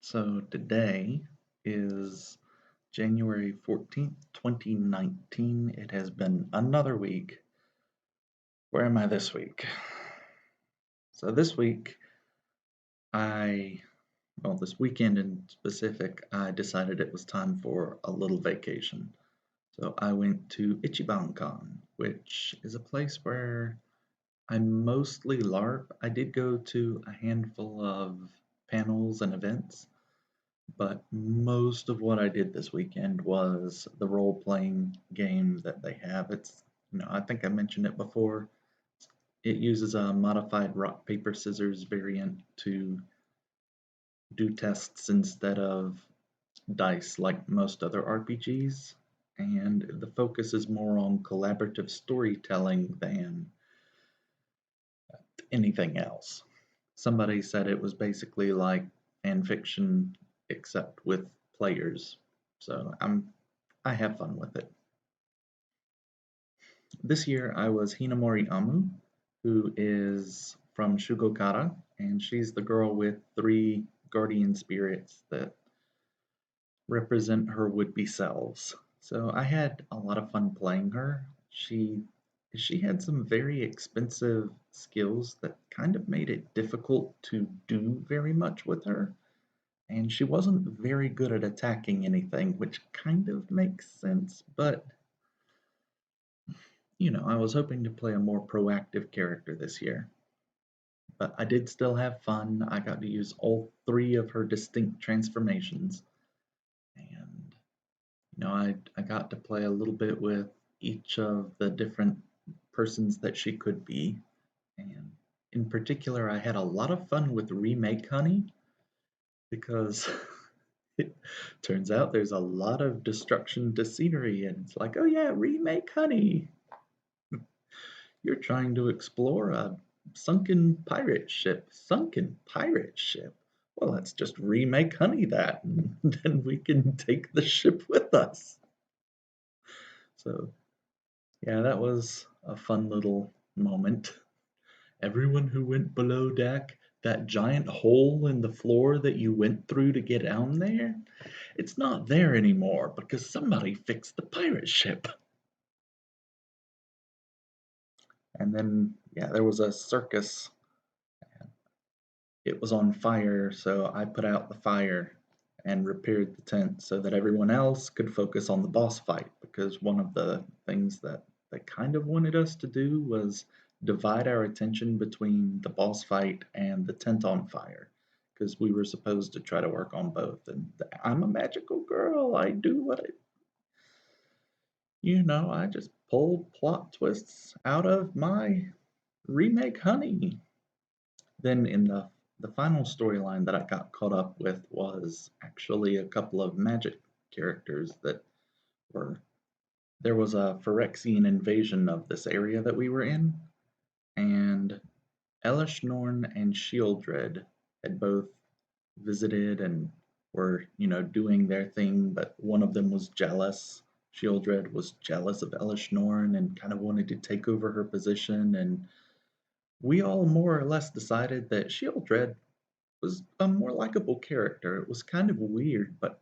So today is January 14th, 2019. It has been another week. Where am I this week? So this week, I, this weekend in specific, I decided it was time for a little vacation. So I went to Ichiban Con, which is a place where I mostly LARP. I did go to a handful of panels and events, but most of what I did this weekend was the role-playing game that they have. I think I mentioned it before. It uses a modified rock, paper, scissors variant to do tests instead of dice like most other RPGs, and the focus is more on collaborative storytelling than anything else. Somebody said it was basically like fan fiction except with players. So I have fun with it. This year I was Hinamori Amu, who is from Shugokara, and she's the girl with three guardian spirits that represent her would-be selves. So I had a lot of fun playing her. She had some very expensive skills that kind of made it difficult to do very much with her, and she wasn't very good at attacking anything, which kind of makes sense, but I was hoping to play a more proactive character this year. But I did still have fun. I got to use all three of her distinct transformations, and I got to play a little bit with each of the different persons that she could be. And in particular, I had a lot of fun with Remake Honey because it turns out there's a lot of destruction to scenery, and it's like, oh yeah, Remake Honey. You're trying to explore a sunken pirate ship. Sunken pirate ship? Well, let's just remake Honey that, and then we can take the ship with us. So, yeah, that was a fun little moment. Everyone who went below deck, that giant hole in the floor that you went through to get down there, it's not there anymore because somebody fixed the pirate ship. And then, yeah, there was a circus. It was on fire, so I put out the fire and repaired the tent so that everyone else could focus on the boss fight, because one of the things that they kind of wanted us to do was divide our attention between the boss fight and the tent on fire, because we were supposed to try to work on both. And I'm a magical girl. I do what I just pulled plot twists out of my remake Honey. Then in the final storyline that I got caught up with was actually a couple of magic characters that were there was a Phyrexian invasion of this area that we were in, and Elishnorn and Shieldred had both visited and were, doing their thing, but one of them was jealous. Shieldred was jealous of Elishnorn and kind of wanted to take over her position, and we all more or less decided that Shieldred was a more likable character. It was kind of weird, but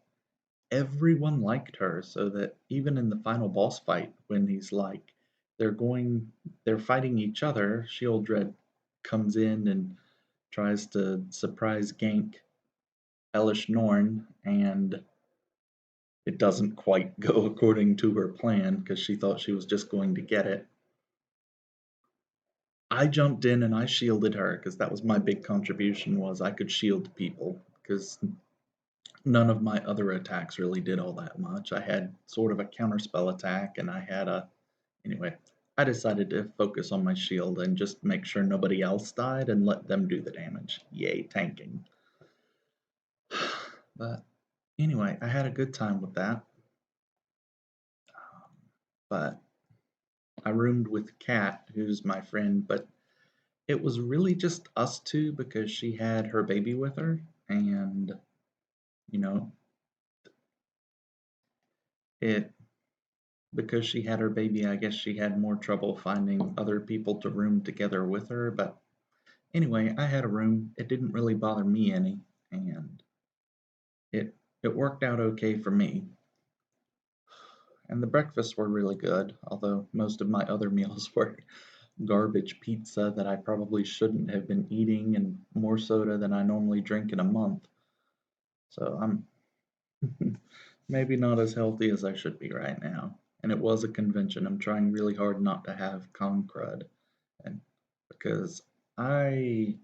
everyone liked her, so that even in the final boss fight, when he's like, they're fighting each other, Shieldred comes in and tries to surprise gank Elish Norn, and it doesn't quite go according to her plan because she thought she was just going to get it. I jumped in and I shielded her because that was my big contribution, was I could shield people because none of my other attacks really did all that much. I had sort of a counterspell attack, and I had a. Anyway, I decided to focus on my shield and just make sure nobody else died and let them do the damage. Yay, tanking. But anyway, I had a good time with that. But I roomed with Kat, who's my friend, but it was really just us two because she had her baby with her, and you know, it because she had her baby, I guess she had more trouble finding other people to room together with her. But anyway, I had a room. It didn't really bother me any. And it worked out okay for me, and the breakfasts were really good, although most of my other meals were garbage pizza that I probably shouldn't have been eating and more soda than I normally drink in a month. So I'm maybe not as healthy as I should be right now. And it was a convention. I'm trying really hard not to have con crud, and because I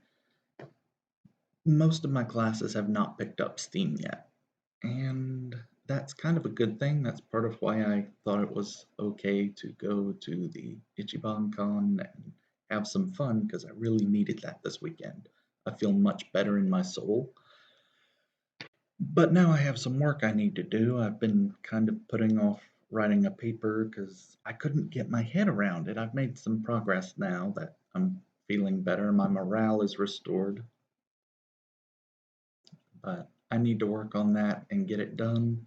most of my classes have not picked up steam yet. And that's kind of a good thing. That's part of why I thought it was okay to go to the Ichiban Con and have some fun because I really needed that this weekend. I feel much better in my soul. But now I have some work I need to do. I've been kind of putting off writing a paper because I couldn't get my head around it. I've made some progress now that I'm feeling better. My morale is restored, but I need to work on that and get it done.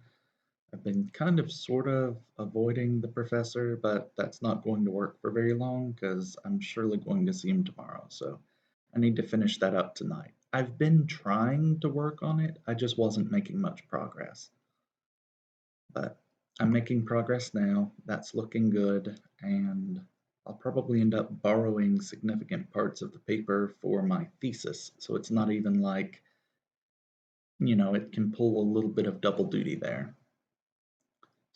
I've been kind of sort of avoiding the professor, but that's not going to work for very long because I'm surely going to see him tomorrow. So I need to finish that up tonight. I've been trying to work on it, I just wasn't making much progress. But I'm making progress now. That's looking good. And I'll probably end up borrowing significant parts of the paper for my thesis. So it's not even like, it can pull a little bit of double duty there.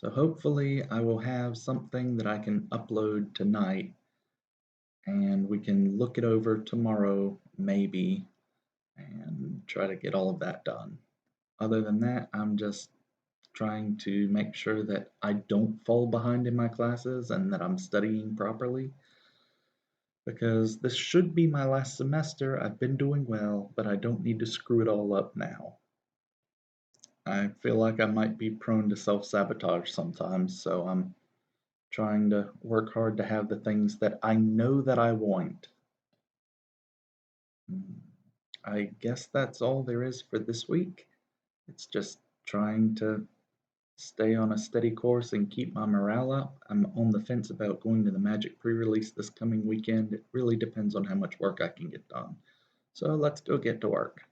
So hopefully I will have something that I can upload tonight and we can look it over tomorrow, maybe, and try to get all of that done. Other than that, I'm just trying to make sure that I don't fall behind in my classes and that I'm studying properly because this should be my last semester. I've been doing well, but I don't need to screw it all up now. I feel like I might be prone to self sabotage sometimes, so I'm trying to work hard to have the things that I know that I want. Mm, I guess that's all there is for this week. It's just trying to stay on a steady course and keep my morale up. I'm on the fence about going to the Magic pre release this coming weekend. It really depends on how much work I can get done. So let's go get to work.